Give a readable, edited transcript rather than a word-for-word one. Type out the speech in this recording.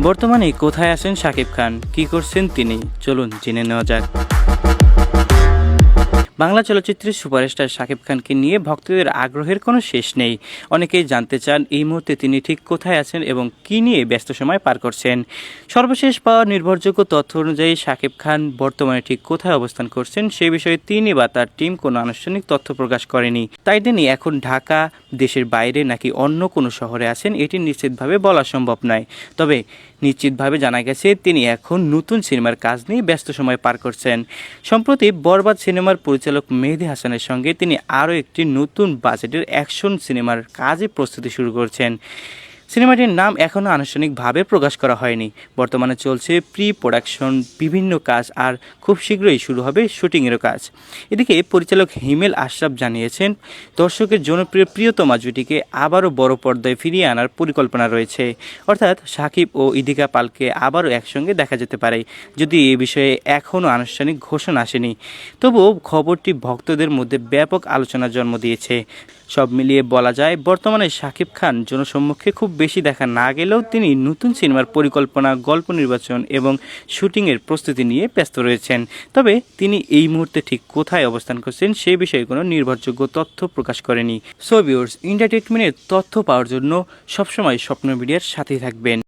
বর্তমানে কোথায় আছেন শাকিব খান, কি করছেন তিনি, চলুন জেনে নেওয়া যাক। বাংলা চলচ্চিত্রের সুপারস্টার শাকিব খানকে নিয়ে ভক্তদের আগ্রহের কোনো শেষ নেই। অনেকেই জানতে চান এই মুহূর্তে তিনি ঠিক কোথায় আছেন এবং কী নিয়ে ব্যস্ত সময় পার করছেন। সর্বশেষ পাওয়া নির্ভরযোগ্য তথ্য অনুযায়ী শাকিব খান বর্তমানে ঠিক কোথায় অবস্থান করছেন সে বিষয়ে তিনি বা তার টিম কোনো আনুষ্ঠানিক তথ্য প্রকাশ করেনি। তাই তিনি এখন ঢাকা, দেশের বাইরে নাকি অন্য কোনো শহরে আছেন এটি নিশ্চিতভাবে বলা সম্ভব নয়। তবে নিশ্চিতভাবে জানা গেছে তিনি এখন নতুন সিনেমার কাজ নিয়ে ব্যস্ত সময় পার করছেন। সম্প্রতি বরবাদ সিনেমার পরিচালক মেহেদী হাসানের সঙ্গে তিনি আরও একটি নতুন বাজেটের অ্যাকশন সিনেমার কাজে প্রস্তুতি শুরু করছেন। সিনেমাটির নাম এখনও আনুষ্ঠানিকভাবে প্রকাশ করা হয়নি। বর্তমানে চলছে প্রি প্রোডাকশন বিভিন্ন কাজ, আর খুব শীঘ্রই শুরু হবে শুটিংয়েরও কাজ। এদিকে পরিচালক হিমেল আশরাফ জানিয়েছেন, দর্শকের জনপ্রিয় প্রিয়তমা জুটিকে আবারও বড় পর্দায় ফিরিয়ে আনার পরিকল্পনা রয়েছে। অর্থাৎ সাকিব ও ইদিকা পালকে আবারও একসঙ্গে দেখা যেতে পারে, যদি এ বিষয়ে এখনও আনুষ্ঠানিক ঘোষণা আসেনি। তবুও খবরটি ভক্তদের মধ্যে ব্যাপক আলোচনার জন্ম দিয়েছে। সব মিলিয়ে বলা যায়, বর্তমানে শাকিব খান জনসম্মুখে খুব বেশি দেখা না গেলেও তিনি নতুন সিনেমার পরিকল্পনা, গল্প নির্বাচন এবং শুটিংয়ের প্রস্তুতি নিয়ে ব্যস্ত রয়েছেন। তবে তিনি এই মুহূর্তে ঠিক কোথায় অবস্থান করছেন সে বিষয়ে কোনো নির্ভরযোগ্য তথ্য প্রকাশ করেনি। সো ভিউয়ার্স, এন্টারটেইনমেন্টের তথ্য পাওয়ার জন্য সবসময় স্বপ্ন মিডিয়ার সাথেই থাকবেন।